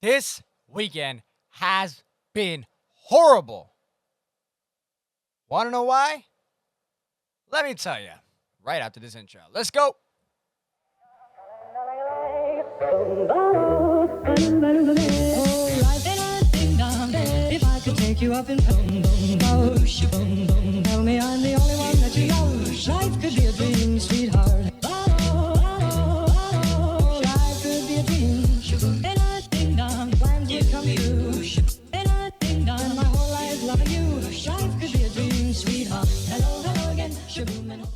This weekend has been horrible. Want to know why? Let me tell you right after this intro. Let's go. If I could take you up in tell me I'm the only one that you know. Life could be a dream, sweetheart. Life could be a dream. And I ding dong, plans would come true. And I ding dong, my whole life loving you. Life could be a dream, sweetheart. Hello again. Shaboom and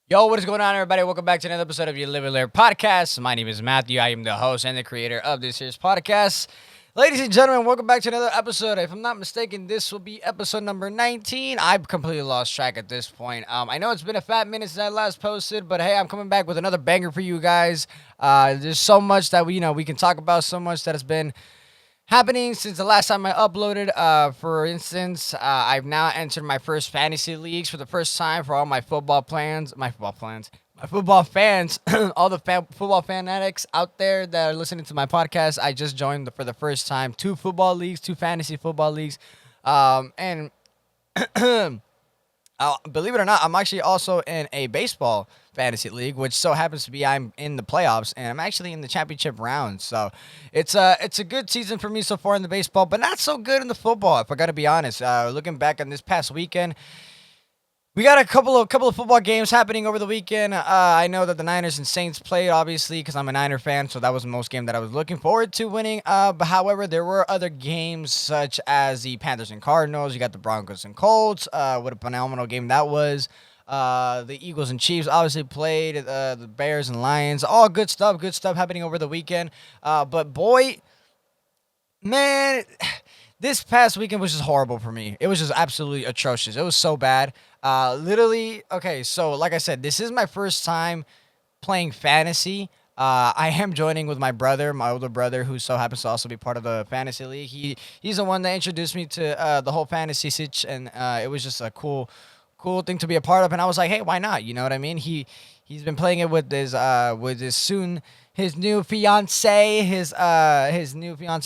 Yo, what is going on, everybody? Welcome back to another episode of your Live and Lair podcast. My name is Matthew. I am the host and the creator of this year's podcast. Ladies and gentlemen, welcome back to another episode. If I'm not mistaken, this will be episode number 19. I've completely lost track at this point. I know it's been a fat minute since I last posted, but hey, I'm coming back with another banger for you guys. There's so much that we can talk about, so much that has been happening since the last time I uploaded. For instance, I've now entered my first fantasy leagues for the first time for all my football fans, all the football fanatics out there that are listening to my podcast. I just joined for the first time two fantasy football leagues, and believe it or not, I'm actually also in a baseball fantasy league, which so happens to be I'm in the playoffs, and I'm actually in the championship round. So it's a good season for me so far in the baseball, but not so good in the football, if I got to be honest. Looking back on this past weekend, we got a couple of football games happening over the weekend. I know that the Niners and Saints played, obviously, because I'm a Niner fan, so that was the most game that I was looking forward to winning. But however, there were other games such as the Panthers and Cardinals. You got the Broncos and Colts. What a phenomenal game that was. The Eagles and Chiefs obviously played. The Bears and Lions. All good stuff happening over the weekend. But boy, man, this past weekend was just horrible for me. It was just absolutely atrocious. It was so bad. Literally, okay, so like I said, this is my first time playing fantasy. I am joining with my older brother, who so happens to also be part of the fantasy league. He's the one that introduced me to the whole fantasy sitch, and it was just a cool thing to be a part of. And I was like, hey, why not? You know what I mean? He's been playing it with his new fiance,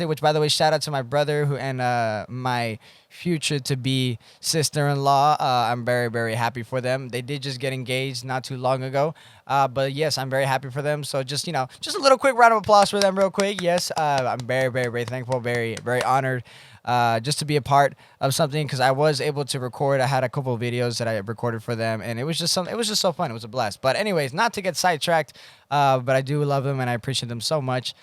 which, by the way, shout out to my brother and my future to be sister-in-law. I'm very, very happy for them. They did just get engaged not too long ago. But yes, I'm very happy for them. So just a little quick round of applause for them real quick. Yes, I'm very, very, very thankful, very, very honored just to be a part of something, because I was able to record. I had a couple of videos that I recorded for them, and it was just so fun. It was a blast. But anyways, not to get sidetracked, but I do love them and I appreciate them so much.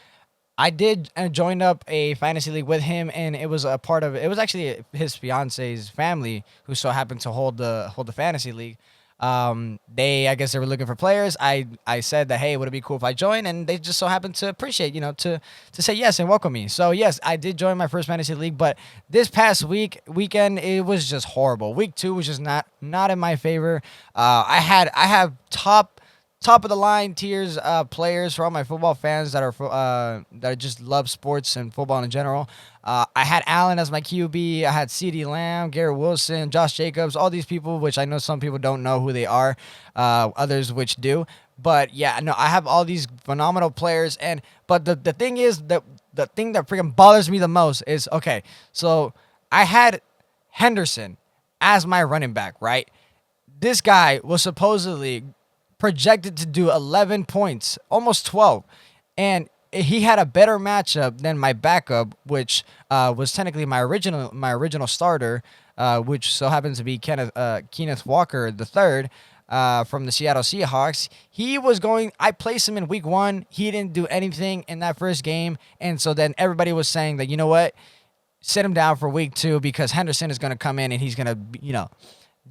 I did join up a fantasy league with him, and it was actually his fiance's family who so happened to hold the fantasy league. I guess they were looking for players. I said that, hey, would it be cool if I joined? And they just so happened to appreciate, to say yes and welcome me. So yes, I did join my first fantasy league, but this past weekend, it was just horrible. Week 2 was just not in my favor. I have top of the line tiers players for all my football fans that just love sports and football in general. I had Allen as my QB. I had CeeDee Lamb, Garrett Wilson, Josh Jacobs, all these people, which I know some people don't know who they are, others which do. But yeah, no, I have all these phenomenal players. But the thing is, the thing that freaking bothers me the most is, okay, so I had Henderson as my running back, right? This guy was supposedly projected to do 11 points, almost 12, and he had a better matchup than my backup, which was technically my original starter, which so happens to be Kenneth Walker III from the Seattle Seahawks. I placed him in week 1. He didn't do anything in that first game, and so then everybody was saying that, you know what, sit him down for week 2 because Henderson is going to come in and he's going to,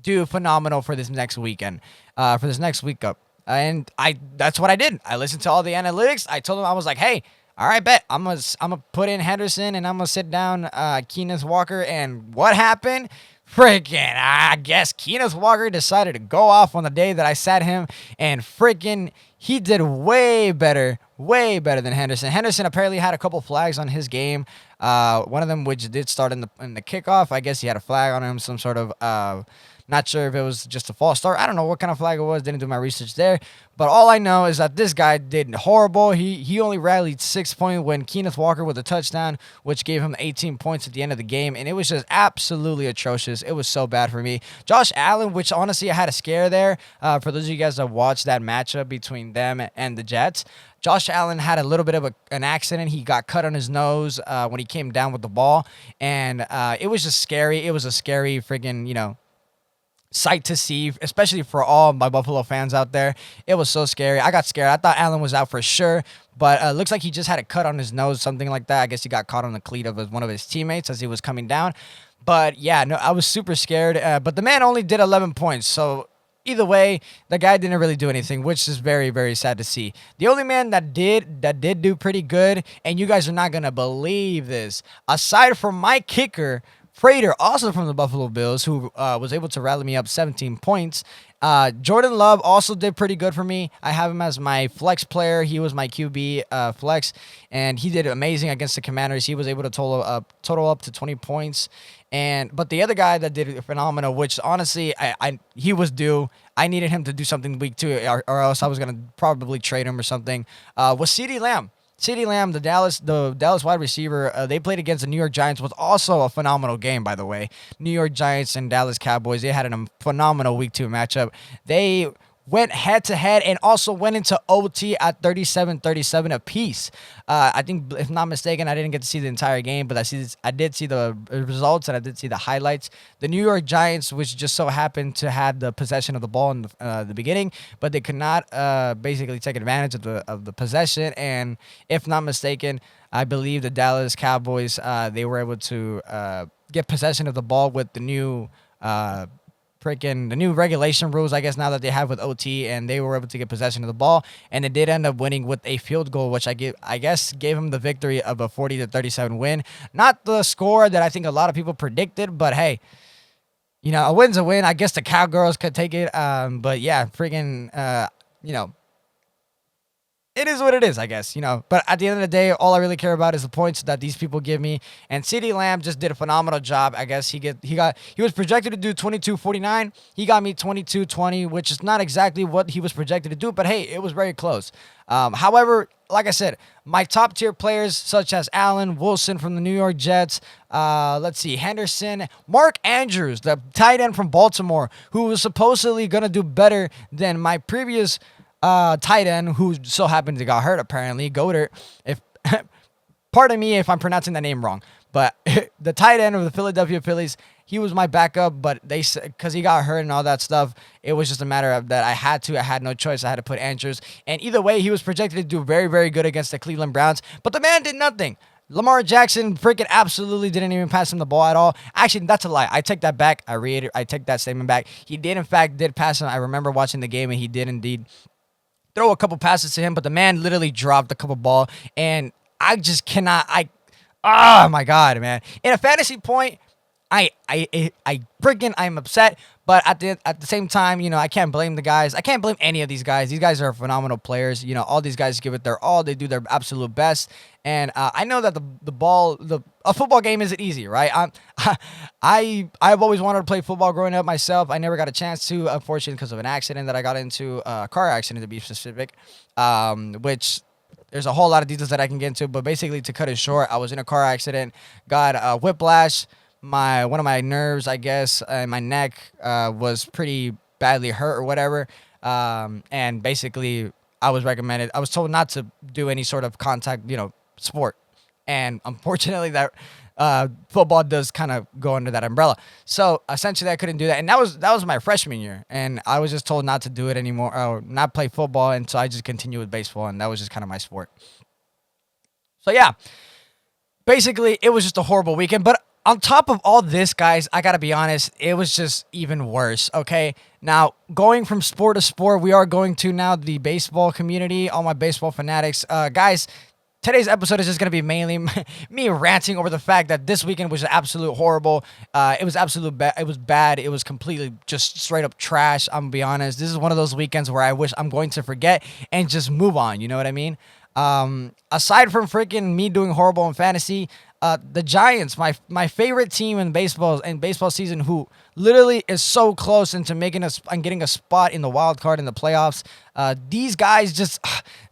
do phenomenal for this next weekend, for this next week up. And that's what I did. I listened to all the analytics. I told him, I was like, hey, all right, bet. I'm gonna put in Henderson and I'm going to sit down Kenneth Walker. And what happened? Freaking, I guess Kenneth Walker decided to go off on the day that I sat him, and freaking he did way better than Henderson. Henderson apparently had a couple flags on his game. One of them which did start in the kickoff. I guess he had a flag on him, some sort of Not sure if it was just a false start. I don't know what kind of flag it was. Didn't do my research there. But all I know is that this guy did horrible. He only rallied 6 points when Kenneth Walker with a touchdown, which gave him 18 points at the end of the game. And it was just absolutely atrocious. It was so bad for me. Josh Allen, which honestly I had a scare there. For those of you guys that watched that matchup between them and the Jets, Josh Allen had a little bit of an accident. He got cut on his nose when he came down with the ball. And it was just scary. It was a scary friggin', sight to see, especially for all my Buffalo fans out there. It was so scary. I got scared. I thought Allen was out for sure, but looks like he just had a cut on his nose, something like that. I guess he got caught on the cleat of one of his teammates as he was coming down. But yeah, no, I was super scared. But the man only did 11 points, so either way, the guy didn't really do anything, which is very, very sad to see. The only man that did do pretty good, and you guys are not gonna believe this, aside from my kicker, Prater, also from the Buffalo Bills, who was able to rally me up 17 points. Jordan Love also did pretty good for me. I have him as my flex player. He was my QB flex, and he did amazing against the Commanders. He was able to total up to 20 points. But the other guy that did phenomenal, which honestly he was due. I needed him to do something week 2, or else I was gonna probably trade him or something. Was CeeDee Lamb. CeeDee Lamb, the Dallas wide receiver, they played against the New York Giants, was also a phenomenal game, by the way. New York Giants and Dallas Cowboys, they had a phenomenal Week 2 matchup. They went head-to-head and also went into OT at 37-37 apiece. I think, if not mistaken, I didn't get to see the entire game, but I did see the results and I did see the highlights. The New York Giants, which just so happened to have the possession of the ball in the beginning, but they could not basically take advantage of the possession. And if not mistaken, I believe the Dallas Cowboys, they were able to get possession of the ball with the new the new regulation rules, I guess, now that they have with OT, and they were able to get possession of the ball, and they did end up winning with a field goal, which I guess gave them the victory of a 40-37 win. Not the score that I think a lot of people predicted, but hey, a win's a win. I guess the Cowgirls could take it, but yeah, it is what it is, I guess, But at the end of the day, all I really care about is the points that these people give me. And CeeDee Lamb just did a phenomenal job. I guess he was projected to do 22.49. He got me 22.20, which is not exactly what he was projected to do, but hey, it was very close. However, like I said, my top tier players such as Allen, Wilson from the New York Jets, Henderson, Mark Andrews, the tight end from Baltimore, who was supposedly going to do better than my previous tight end, who so happened to got hurt, apparently. Goddard. Pardon me if I'm pronouncing that name wrong, but the tight end of the Philadelphia Phillies, he was my backup, but because he got hurt and all that stuff, it was just a matter of that I had no choice. I had to put Andrews, and either way, he was projected to do very, very good against the Cleveland Browns, but the man did nothing. Lamar Jackson freaking absolutely didn't even pass him the ball at all. Actually, that's a lie. I take that back. I take that statement back. He did pass him. I remember watching the game, and he did indeed throw a couple passes to him, but the man literally dropped a couple ball, and I just cannot. Oh my God, man! In a fantasy point, I'm upset, but at the same time, I can't blame the guys. I can't blame any of these guys. These guys are phenomenal players. All these guys give it their all. They do their absolute best, and I know that a football game isn't easy, right? I've always wanted to play football growing up myself. I never got a chance to, unfortunately, because of an accident that I got into, a car accident to be specific, which there's a whole lot of details that I can get into, but basically to cut it short, I was in a car accident, got a whiplash. One of my nerves, I guess, in my neck was pretty badly hurt or whatever, and basically I was told not to do any sort of contact, sport, and unfortunately that football does kind of go under that umbrella. So essentially I couldn't do that, and that was my freshman year, and I was just told not to do it anymore, or not play football, and so I just continued with baseball, and that was just kind of my sport. So yeah, basically it was just a horrible weekend, but on top of all this, guys, I gotta be honest, it was just even worse, okay? Now, going from sport to sport, we are going to now the baseball community, all my baseball fanatics. Guys, today's episode is just going to be mainly me ranting over the fact that this weekend was absolute horrible. It was absolute bad. It was bad. It was completely just straight up trash, I'm going to be honest. This is one of those weekends where I wish I'm going to forget and just move on, you know what I mean? Aside from freaking me doing horrible in fantasy, The Giants, my favorite team in baseball season, who literally is so close into making us and getting a spot in the wild card in the playoffs. These guys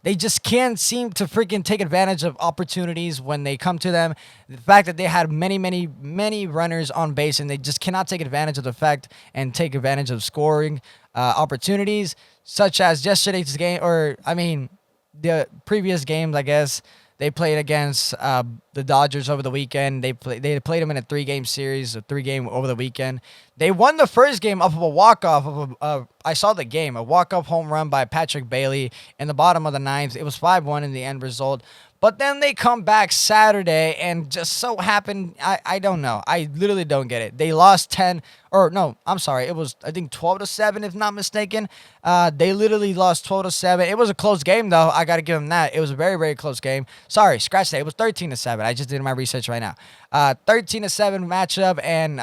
they just can't seem to freaking take advantage of opportunities when they come to them. The fact that they had many runners on base and they just cannot take advantage of the fact and take advantage of scoring opportunities, such as yesterday's game, or I mean, the previous games, I guess. They played against the Dodgers over the weekend. They played them in a 3-game series, a 3-game over the weekend. They won the first game off of a walk-off. I saw the game, a walk-off home run by Patrick Bailey in the bottom of the ninth. It was 5-1 in the end result. But then they come back Saturday and just so happened, I don't know. I literally don't get it. They lost 10, or no, I'm sorry. It was, I think, 12-7, if not mistaken. They literally lost 12-7. It was a close game, though. I got to give them that. It was a very, very close game. Sorry, scratch that. It was 13-7. I just did my research right now. 13-7 matchup, and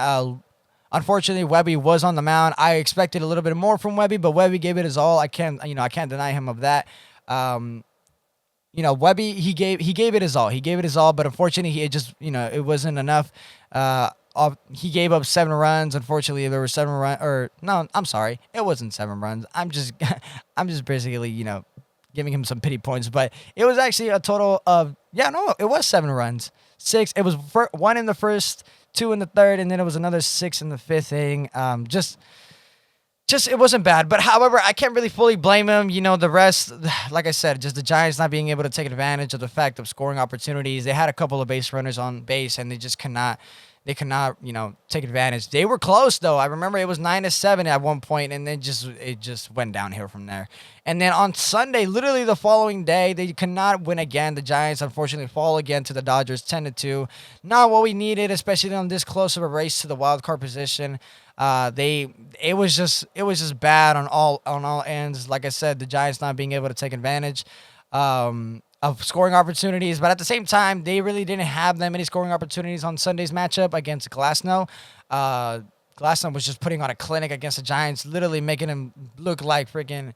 unfortunately, Webby was on the mound. I expected a little bit more from Webby, but Webby gave it his all. I can't deny him of that. Webby, he gave it his all. He gave it his all, but unfortunately, it wasn't enough. He gave up 7 runs. Unfortunately, there were 7 runs. Or no, I'm sorry, it wasn't 7 runs. I'm just basically, giving him some pity points. But it was actually a total of it was 7 runs. 6. It was 1 in the first, 2 in the third, and then it was another 6 in the 5th inning. Just it wasn't bad, but however, I can't really fully blame him. The rest, like I said, just the Giants not being able to take advantage of the fact of scoring opportunities. They had a couple of base runners on base, and they just cannot, take advantage. They were close though. I remember it was 9-7 at one point, and then it just went downhill from there. And then on Sunday, literally the following day, they could not win again. The Giants unfortunately fall again to the Dodgers, 10-2. Not what we needed, especially on this close of a race to the wild card position. It was just bad on all ends. Like I said, the Giants not being able to take advantage of scoring opportunities, but at the same time, they really didn't have that many scoring opportunities on Sunday's matchup against Glasnow. Glasnow was just putting on a clinic against the Giants, literally making him look like freaking,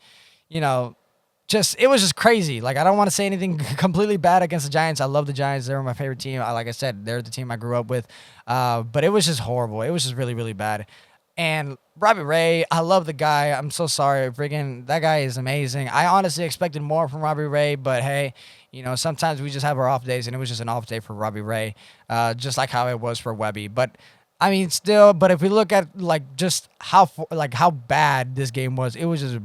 it was just crazy. Like, I don't want to say anything completely bad against the Giants. I love the Giants. They were my favorite team. Like I said, they're the team I grew up with. But it was just horrible. It was just really, really bad. And Robbie Ray, I love the guy. I'm so sorry. Friggin', that guy is amazing. I honestly expected more from Robbie Ray, but hey, sometimes we just have our off days, and it was just an off day for Robbie Ray, just like how it was for Webby. But I mean, still, but if we look at just how bad this game was, it was just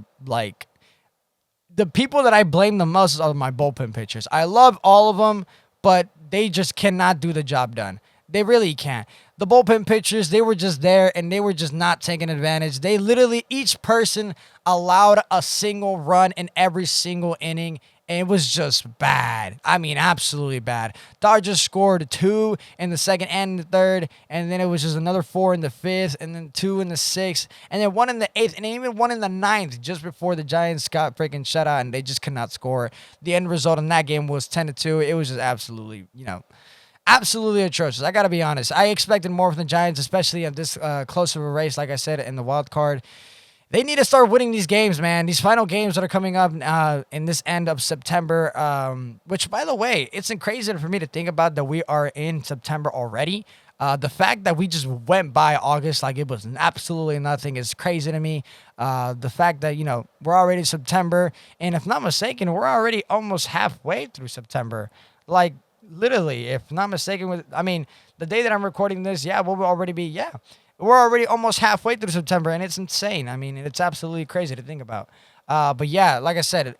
the people that I blame the most are my bullpen pitchers. I love all of them, but they just cannot do the job done. They really can't. The bullpen pitchers, they were just there, and they were just not taking advantage. They literally, each person allowed a single run in every single inning, and it was just bad. I mean, absolutely bad. Dodgers scored 2 in the second and the third, and then it was just another 4 in the 5th, and then 2 in the 6th, and then 1 in the 8th, and even 1 in the 9th, just before the Giants got freaking shut out, and they just could not score. The end result in that game was 10-2. It was just absolutely, absolutely atrocious. I got to be honest. I expected more from the Giants, especially at this close of a race, like I said, in the wild card. They need to start winning these games, man. These final games that are coming up in this end of September, which, by the way, it's crazy for me to think about that we are in September already. The fact that we just went by August like it was absolutely nothing is crazy to me. The fact that, we're already in September, and if not mistaken, we're already almost halfway through September. Literally, if not mistaken, the day that I'm recording this, we'll already be, we're already almost halfway through September, and it's insane. It's absolutely crazy to think about. But yeah, like I said,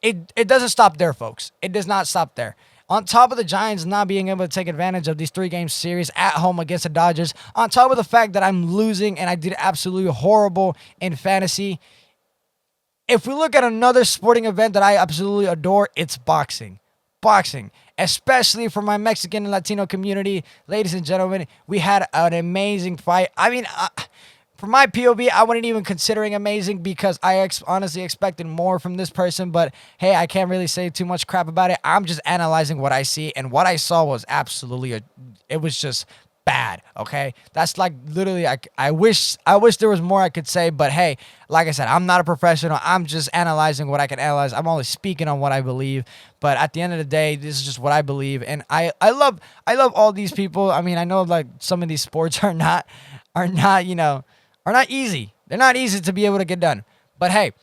it doesn't stop there, folks. It does not stop there. On top of the Giants not being able to take advantage of these 3-game series at home against the Dodgers, on top of the fact that I'm losing and I did absolutely horrible in fantasy, if we look at another sporting event that I absolutely adore, it's boxing. Boxing, especially for my Mexican and Latino community. Ladies and gentlemen, we had an amazing fight. For my POV, I wasn't even considering amazing because I honestly expected more from this person, but hey, I can't really say too much crap about it. I'm just analyzing what I see, and what I saw was absolutely, it was just bad. Okay, that's like literally. I wish there was more I could say, but hey, like I said, I'm not a professional. I'm just analyzing what I can analyze. I'm only speaking on what I believe. But at the end of the day, this is just what I believe, and I love all these people. I mean, I know like some of these sports are not are not easy. They're not easy to be able to get done. But hey,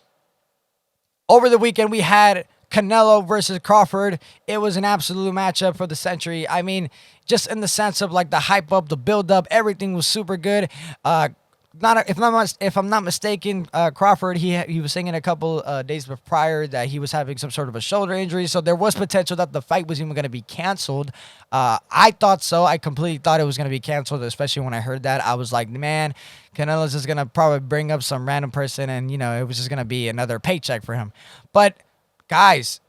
over the weekend, we had Canelo versus Crawford. It was an absolute matchup for the century. I mean, just in the sense of like the hype up, the build up, everything was super good. If I'm not mistaken, Crawford he was saying a couple days prior that he was having some sort of a shoulder injury, so there was potential that the fight was even going to be canceled. I thought so. I completely thought it was going to be canceled, especially when I heard that. I was like, man, Canelo's just going to probably bring up some random person, and it was just going to be another paycheck for him. But guys,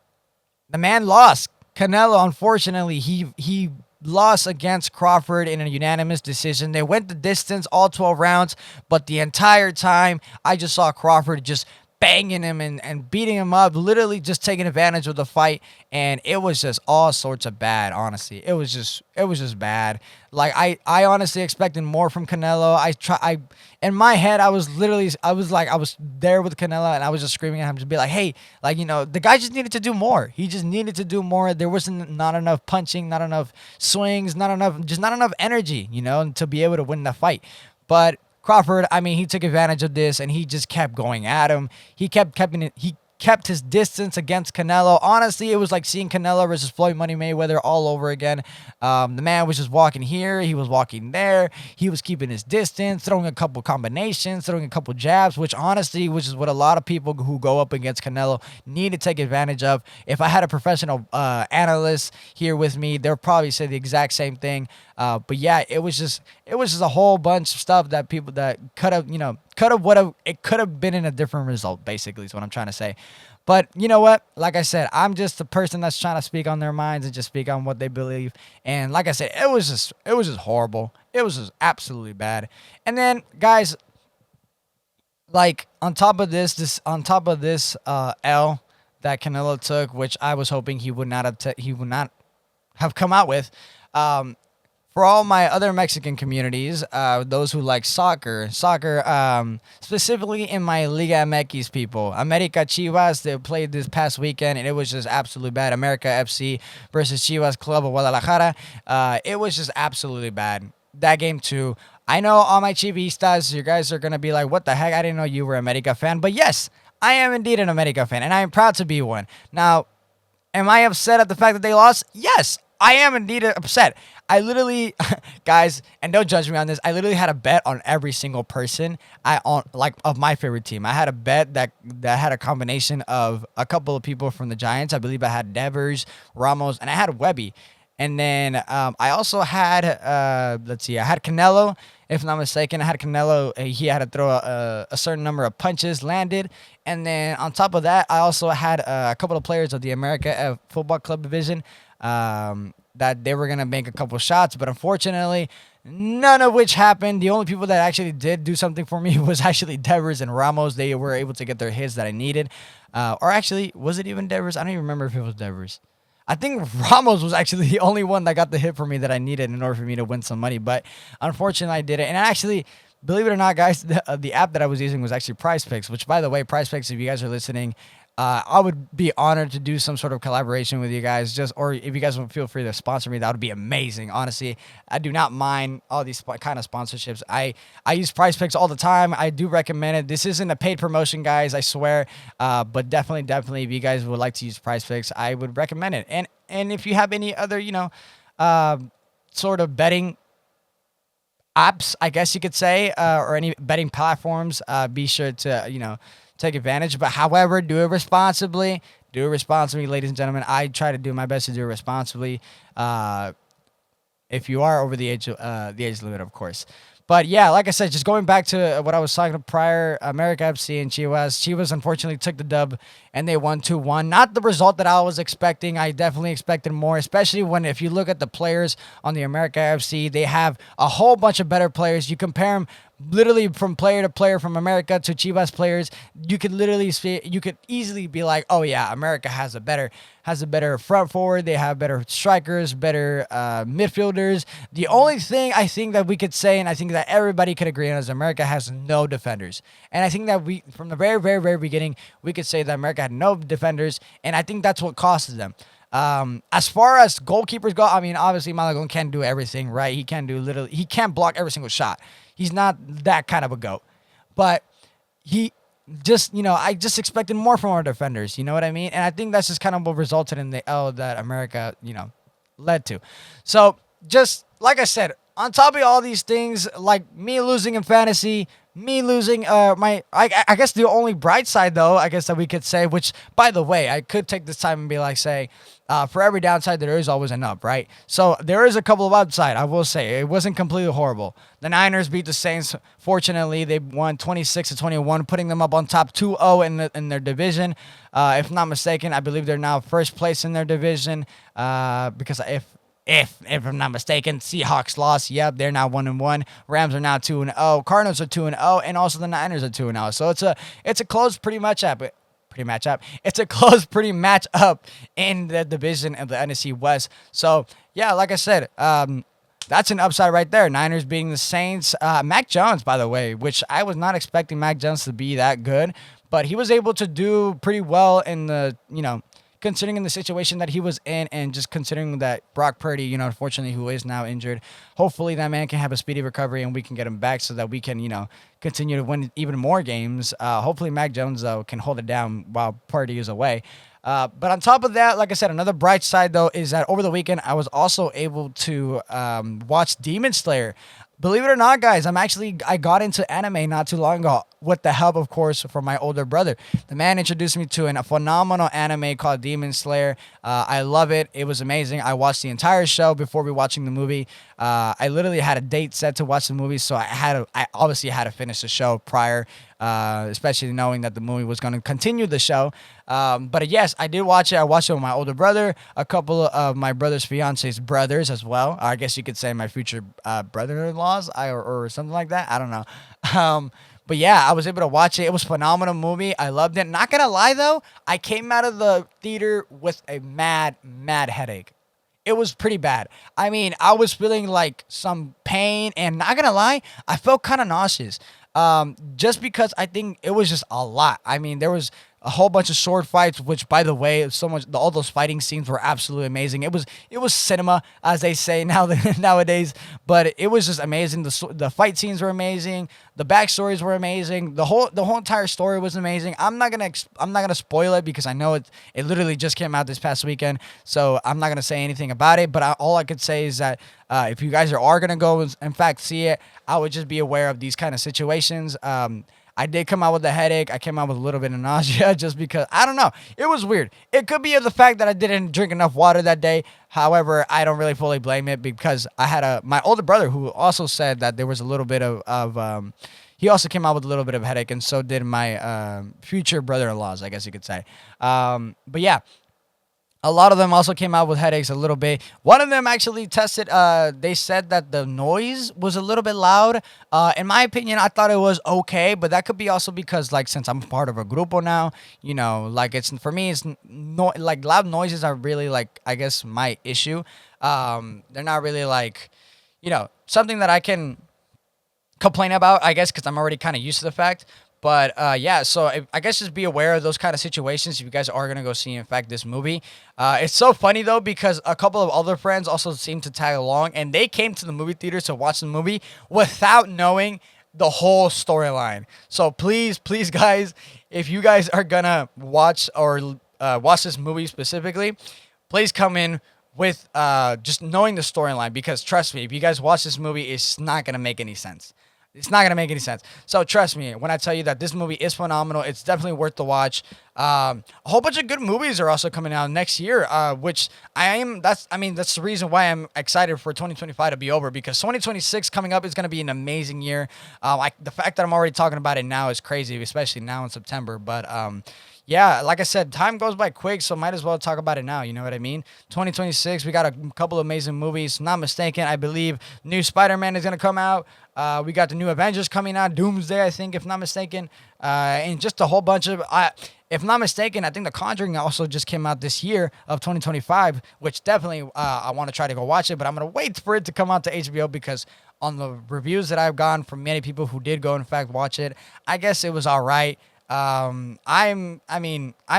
the man lost. Canelo, unfortunately, he lost against Crawford in a unanimous decision. They went the distance, all 12 rounds, but the entire time, I just saw Crawford just banging him and beating him up, literally just taking advantage of the fight, and it was just all sorts of bad, honestly. It was just bad. Like, I honestly expected more from Canelo. In my head, I was there with Canelo, and I was just screaming at him to be like, hey, like, the guy just needed to do more. He just needed to do more. There wasn't not enough punching, not enough swings, not enough energy, to be able to win the fight. But Crawford, I mean, he took advantage of this, and he just kept going at him. He kept his distance against Canelo. Honestly, it was like seeing Canelo versus Floyd Money Mayweather all over again. The man was just walking here. He was walking there. He was keeping his distance, throwing a couple combinations, throwing a couple jabs, which honestly, which is what a lot of people who go up against Canelo need to take advantage of. If I had a professional analyst here with me, they'll probably say the exact same thing. But yeah, it was just a whole bunch of stuff that people that could have been in a different result, basically is what I'm trying to say. But you know what? Like I said, I'm just the person that's trying to speak on their minds and just speak on what they believe. And like I said, it was just horrible. It was just absolutely bad. And then guys, like on top of this L that Canelo took, which I was hoping he would not have come out with. For all my other Mexican communities, those who like soccer, specifically in my Liga MX people, America Chivas, they played this past weekend, and it was just absolutely bad. America FC versus Chivas Club of Guadalajara. It was just absolutely bad. That game too. I know all my Chivistas, you guys are going to be like, what the heck? I didn't know you were an America fan. But yes, I am indeed an America fan, and I am proud to be one. Now, am I upset at the fact that they lost? Yes, I am indeed upset. I literally, guys, and don't judge me on this, I literally had a bet on every single person of my favorite team. I had a bet that had a combination of a couple of people from the Giants. I believe I had Devers, Ramos, and I had Webby. And then I also had, I had Canelo, if I'm not mistaken. I had Canelo. He had to throw a certain number of punches, landed. And then on top of that, I also had a couple of players of the America Football Club division that they were going to make a couple shots. But unfortunately, none of which happened. The only people that actually did do something for me was actually Devers and Ramos. They were able to get their hits that I needed. Or actually, was it even Devers? I don't even remember if it was Devers. I think Ramos was actually the only one that got the hit for me that I needed in order for me to win some money. But unfortunately, I did it. And actually, believe it or not, guys, the app that I was using was actually PrizePicks, which, by the way, PrizePicks, if you guys are listening, I would be honored to do some sort of collaboration with you guys, or if you guys would feel free to sponsor me, that would be amazing. Honestly, I do not mind all these kind of sponsorships. I use PrizePicks all the time. I do recommend it. This isn't a paid promotion, guys, I swear. But definitely, if you guys would like to use PrizePicks, I would recommend it. And if you have any other, sort of betting apps, I guess you could say, or any betting platforms, be sure to, take advantage. But however, do it responsibly. Do it responsibly, ladies and gentlemen. I try to do my best to do it responsibly. If you are over the age limit, of course. But yeah, like I said, just going back to what I was talking about prior, America FC and Chivas. Chivas unfortunately took the dub, and they won 2-1. Not the result that I was expecting. I definitely expected more, especially if you look at the players on the America FC, they have a whole bunch of better players. You compare them literally from player to player, from America to Chivas players, you could literally see, you could easily be like, oh yeah, America has a better front forward. They have better strikers, better midfielders. The only thing I think that we could say, and I think that everybody could agree on, is America has no defenders. And I think that we, from the very, very, very beginning, we could say that America had no defenders, and I think that's what costed them. As far as goalkeepers go, I mean, obviously Malagon can't do everything, right? He can't block every single shot. He's not that kind of a goat, but he just, I just expected more from our defenders. You know what I mean? And I think that's just kind of what resulted in the L that America, led to. So just like I said, on top of all these things, like me losing in fantasy, me losing I guess the only bright side though, I guess that we could say, which by the way, I could take this time and be like, say, for every downside there is always an up, right? So there is a couple of upside. I will say it wasn't completely horrible. The Niners beat the Saints. Fortunately, they won 26-21, putting them up on top 2-0 in their division. If not mistaken, I believe they're now first place in their division. Because if I'm not mistaken, Seahawks lost. Yep, they're now 1-1. Rams are now 2-0. Cardinals are 2-0, and also the Niners are 2-0. So it's a close pretty match up. It's a close pretty match up in the division of the NFC West. So yeah, like I said, that's an upside right there. Niners beating the Saints. Mac Jones, by the way, which I was not expecting Mac Jones to be that good, but he was able to do pretty well in the, considering in the situation that he was in, and just considering that Brock Purdy, unfortunately, who is now injured, hopefully that man can have a speedy recovery and we can get him back so that we can, continue to win even more games. Hopefully Mac Jones, though, can hold it down while Purdy is away. But on top of that, like I said, another bright side, though, is that over the weekend, I was also able to watch Demon Slayer. Believe it or not, guys, I got into anime not too long ago with the help, of course, from my older brother. The man introduced me to a phenomenal anime called Demon Slayer. I love it. It was amazing. I watched the entire show before watching the movie. I literally had a date set to watch the movie, so I obviously had to finish the show prior, especially knowing that the movie was going to continue the show. But yes, I did watch it. I watched it with my older brother, a couple of my brother's fiance's brothers as well. I guess you could say my future brother-in-laws or something like that. I don't know. But yeah, I was able to watch it. It was a phenomenal movie. I loved it. Not going to lie, though, I came out of the theater with a mad headache. It was pretty bad. I mean, I was feeling like some pain, and not going to lie, I felt kind of nauseous. Just because I think it was just a lot. I mean, there was a whole bunch of sword fights, which, by the way, all those fighting scenes were absolutely amazing. It was cinema, as they say nowadays, but it was just amazing. The fight scenes were amazing. The backstories were amazing. The whole entire story was amazing. I'm not gonna spoil it because I know it literally just came out this past weekend, so I'm not gonna say anything about it. But all I could say is that if you guys are gonna go and in fact see it, I would just be aware of these kind of situations. I did come out with a headache. I came out with a little bit of nausea just because, I don't know. It was weird. It could be the fact that I didn't drink enough water that day. However, I don't really fully blame it because I had my older brother who also said that there was a little bit of he also came out with a little bit of a headache, and so did my future brother-in-laws, I guess you could say. But yeah. A lot of them also came out with headaches a little bit. One of them actually tested, they said that the noise was a little bit loud. In my opinion, I thought it was okay, but that could be also because, like, since I'm part of a grupo now, like, for me, like, loud noises are really, like, I guess, my issue. They're not really, like, something that I can complain about, I guess, because I'm already kind of used to the fact. But, yeah, so I guess just be aware of those kind of situations if you guys are going to go see, in fact, this movie. It's so funny, though, because a couple of other friends also seem to tag along, and they came to the movie theater to watch the movie without knowing the whole storyline. So please, guys, if you guys are going to watch this movie specifically, please come in with just knowing the storyline, because trust me, if you guys watch this movie, it's not going to make any sense. It's not going to make any sense. So trust me when I tell you that this movie is phenomenal. It's definitely worth the watch. A whole bunch of good movies are also coming out next year, which that's the reason why I'm excited for 2025 to be over, because 2026 coming up is going to be an amazing year. The fact that I'm already talking about it now is crazy, especially now in September. But, Yeah, like I said, time goes by quick, so might as well talk about it now. You know what I mean? 2026, we got a couple of amazing movies. Not mistaken, I believe new Spider-Man is gonna come out. We got the new Avengers coming out, Doomsday, I think, if not mistaken, and just a whole bunch of. If not mistaken, I think The Conjuring also just came out this year of 2025, which definitely I want to try to go watch it, but I'm gonna wait for it to come out to HBO because on the reviews that I've gotten from many people who did go in fact watch it, I guess it was all right. I'm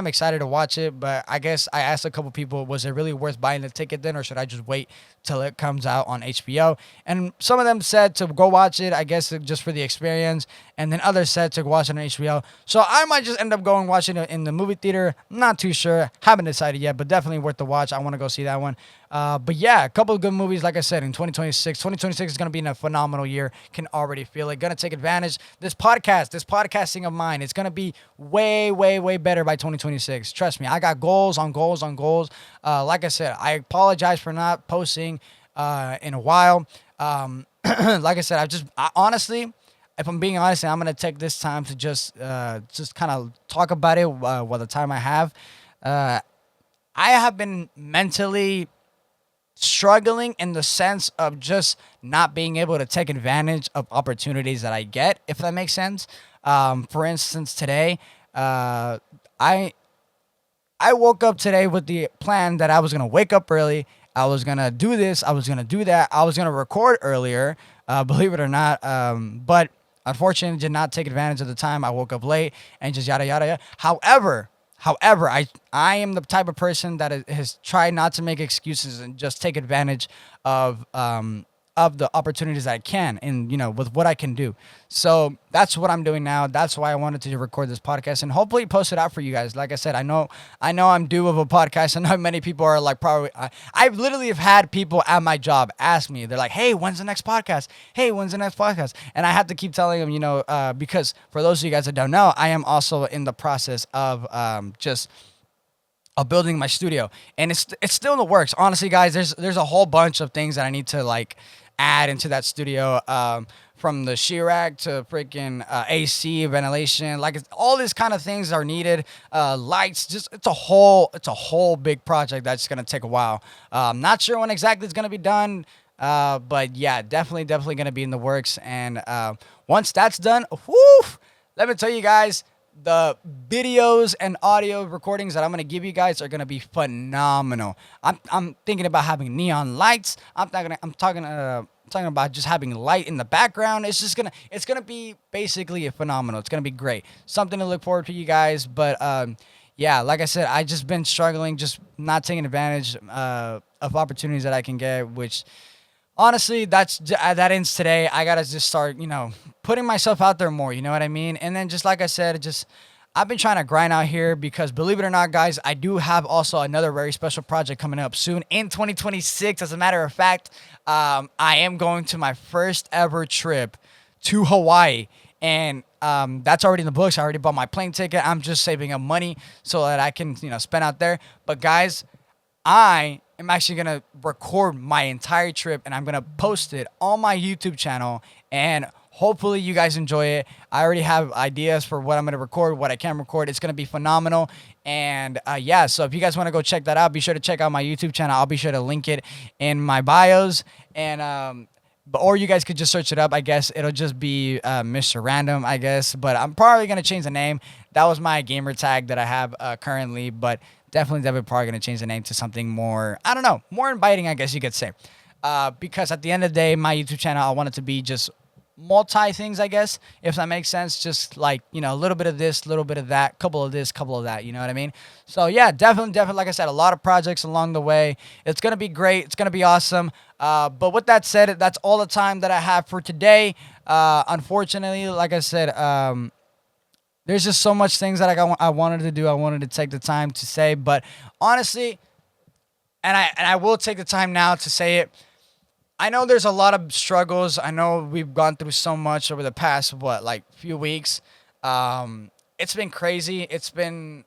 excited to watch it, but I guess I asked a couple people, was it really worth buying the ticket then, or should I just wait till it comes out on HBO? And some of them said to go watch it, I guess just for the experience, and then others said to watch it on HBO. So I might just end up going watching it in the movie theater. Not too sure, haven't decided yet, but definitely worth the watch. I want to go see that one. But yeah, a couple of good movies, like I said, in 2026. 2026 is going to be a phenomenal year. Can already feel it. Going to take advantage. This podcasting of mine, it's going to be way, way, way better by 2026. Trust me, I got goals on goals on goals. Like I said, I apologize for not posting in a while. Like I said, honestly, if I'm being honest, I'm going to take this time to just kind of talk about it while the time I have. I have been mentally struggling in the sense of just not being able to take advantage of opportunities that I get, if that makes sense. For instance, today, I woke up today with the plan that I was gonna wake up early. I was gonna do this. I was gonna do that. I was gonna record earlier, believe it or not. But unfortunately, did not take advantage of the time. I woke up late and just yada yada yada. However, I am the type of person that has tried not to make excuses and just take advantage of the opportunities that I can and, with what I can do. So that's what I'm doing now. That's why I wanted to record this podcast and hopefully post it out for you guys. Like I said, I know I'm due of a podcast. I know many people are like, probably, I literally have had people at my job ask me, they're like, hey, when's the next podcast? Hey, when's the next podcast? And I have to keep telling them, because for those of you guys that don't know, I am also in the process of building my studio, and it's still in the works. Honestly, guys, there's a whole bunch of things that I need to add into that studio, from the shear rack to freaking AC, ventilation, all these kind of things are needed. Lights, just it's a whole big project that's gonna take a while. Not sure when exactly it's gonna be done, but yeah, definitely gonna be in the works. And once that's done, whoo, let me tell you guys, the videos and audio recordings that I'm gonna give you guys are gonna be phenomenal. I'm thinking about having neon lights. I'm talking about just having light in the background. It's gonna be basically phenomenal. It's gonna be great. Something to look forward to, you guys. But yeah, like I said, I just been struggling, just not taking advantage of opportunities that I can get, which honestly, that ends today. I gotta just start, putting myself out there more. You know what I mean? And then, just like I said, I've been trying to grind out here because, believe it or not, guys, I do have also another very special project coming up soon in 2026. As a matter of fact, I am going to my first ever trip to Hawaii, and that's already in the books. I already bought my plane ticket. I'm just saving up money so that I can, spend out there. But guys, I'm actually going to record my entire trip, and I'm going to post it on my YouTube channel, and hopefully you guys enjoy it. I already have ideas for what I'm going to record, what I can record. It's going to be phenomenal. And yeah, so if you guys want to go check that out, be sure to check out my YouTube channel. I'll be sure to link it in my bios. And or you guys could just search it up. I guess it'll just be Mr. Random, I guess. But I'm probably going to change the name. That was my gamer tag that I have currently. But definitely probably going to change the name to something more, I don't know, more inviting, I guess you could say. Because at the end of the day, my YouTube channel, I want it to be just multi things, I guess, if that makes sense. Just a little bit of this, a little bit of that, couple of this, couple of that, you know what I mean? So yeah, definitely, like I said, a lot of projects along the way. It's going to be great. It's going to be awesome. But with that said, that's all the time that I have for today. Unfortunately, like I said, there's just so much things that I wanted to do. I wanted to take the time to say, but honestly, and I will take the time now to say it, I know there's a lot of struggles. I know we've gone through so much over the past, few weeks. It's been crazy. It's been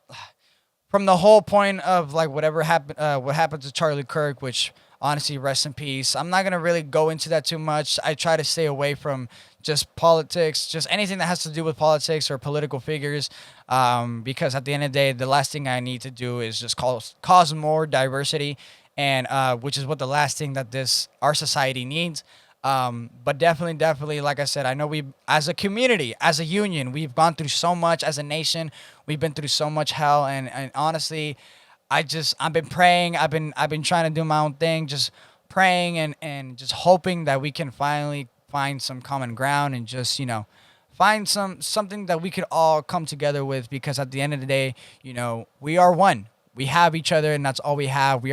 from the whole point of whatever happened, what happened to Charlie Kirk, which honestly, rest in peace. I'm not going to really go into that too much. I try to stay away from just politics, just anything that has to do with politics or political figures. Because at the end of the day, the last thing I need to do is just cause more diversity, and which is what the last thing that our society needs. But definitely, like I said, I know we, as a community, as a union, we've gone through so much as a nation. We've been through so much hell, and honestly, I've been praying. I've been trying to do my own thing, just praying and just hoping that we can finally find some common ground and just, find something that we could all come together with, because at the end of the day, we are one. We have each other, and that's all we have. We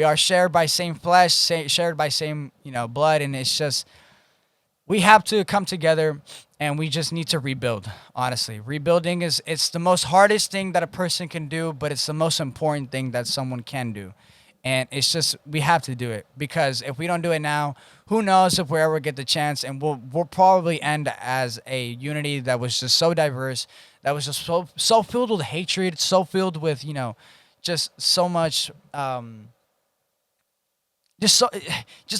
are shared by same flesh, shared by same, blood, and it's just, we have to come together, and we just need to rebuild. Honestly, rebuilding it's the most hardest thing that a person can do, but it's the most important thing that someone can do. And it's just, we have to do it, because if we don't do it now, who knows if we ever get the chance, and we'll probably end as a unity that was just so diverse, that was just so filled with hatred, so filled with, just so much, just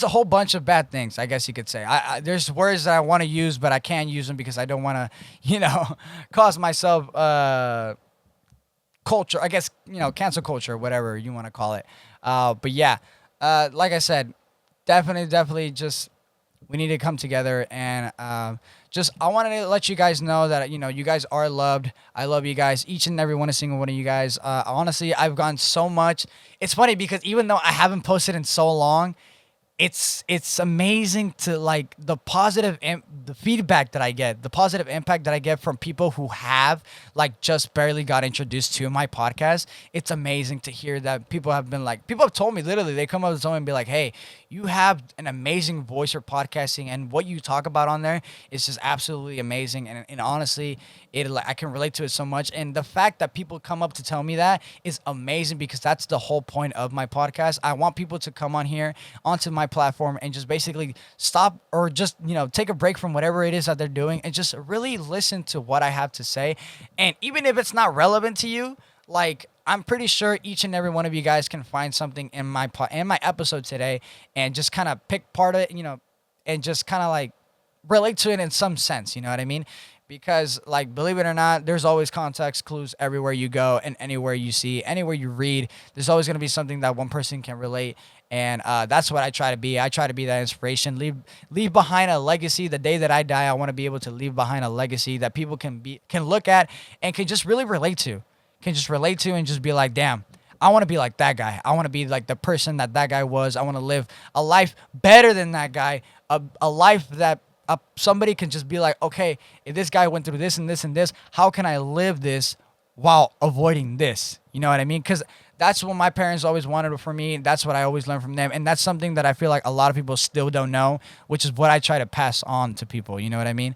a whole bunch of bad things, I guess you could say. There's words that I want to use, but I can't use them because I don't want to, cause myself culture, I guess, cancel culture, whatever you want to call it. But yeah, like I said, definitely just, we need to come together, and just, I wanted to let you guys know that, you guys are loved. I love you guys, each and every single one of you guys. Honestly, I've gone so much. It's funny because even though I haven't posted in so long, it's amazing to, like, the the feedback that I get, the positive impact that I get from people who have, like, just barely got introduced to my podcast. It's amazing to hear that people have told me, literally, they come up to someone and be like, hey, you have an amazing voice for podcasting, and what you talk about on there is just absolutely amazing. And honestly, I can relate to it so much. And the fact that people come up to tell me that is amazing, because that's the whole point of my podcast. I want people to come on here onto my platform and just basically stop, or just, take a break from whatever it is that they're doing, and just really listen to what I have to say. And even if it's not relevant to you, like, I'm pretty sure each and every one of you guys can find something in my episode today, and just kind of pick part of it, and just kind of, like, relate to it in some sense. You know what I mean? Because, like, believe it or not, there's always context clues everywhere you go, and anywhere you see, anywhere you read. There's always going to be something that one person can relate, and that's what I try to be. I try to be that inspiration, leave behind a legacy. The day that I die, I want to be able to leave behind a legacy that people can look at and can just really relate to, and just be like, damn, I want to be like that guy. I want to be like the person that guy was. I want to live a life better than that guy, a life that somebody can just be like, okay, if this guy went through this and this and this, how can I live this while avoiding this? You know what I mean? Because that's what my parents always wanted for me. That's what I always learned from them. And that's something that I feel like a lot of people still don't know, which is what I try to pass on to people. You know what I mean?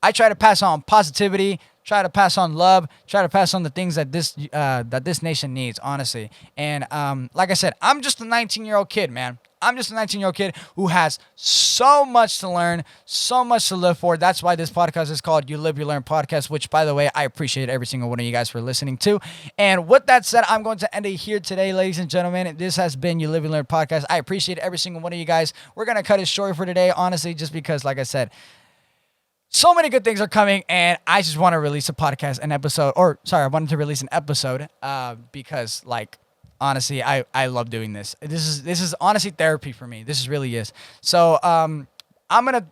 I try to pass on positivity, try to pass on love, try to pass on the things that this nation needs, honestly. And like I said, I'm just a 19-year-old kid, man. I'm just a 19-year-old kid who has so much to learn, so much to live for. That's why this podcast is called You Live, You Learn Podcast, which, by the way, I appreciate every single one of you guys for listening to. And with that said, I'm going to end it here today, ladies and gentlemen. This has been You Live, You Learn Podcast. I appreciate every single one of you guys. We're going to cut it short for today, honestly, just because, like I said, so many good things are coming, and I just want to release I wanted to release an episode because, like, honestly, I love doing this. This is honestly therapy for me. This really is. So I'm gonna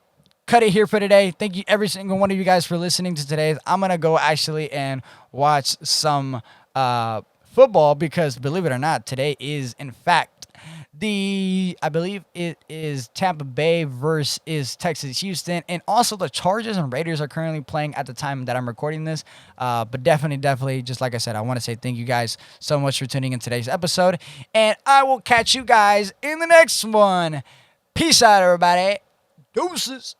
cut it here for today. Thank you every single one of you guys for listening to today. I'm gonna go actually and watch some football, because believe it or not, today is in fact I believe it is Tampa Bay versus Texas Houston, and also the Chargers and Raiders are currently playing at the time that I'm recording this. But definitely, just like I said, I want to say thank you guys so much for tuning in today's episode, and I will catch you guys in the next one. Peace out, everybody. Deuces.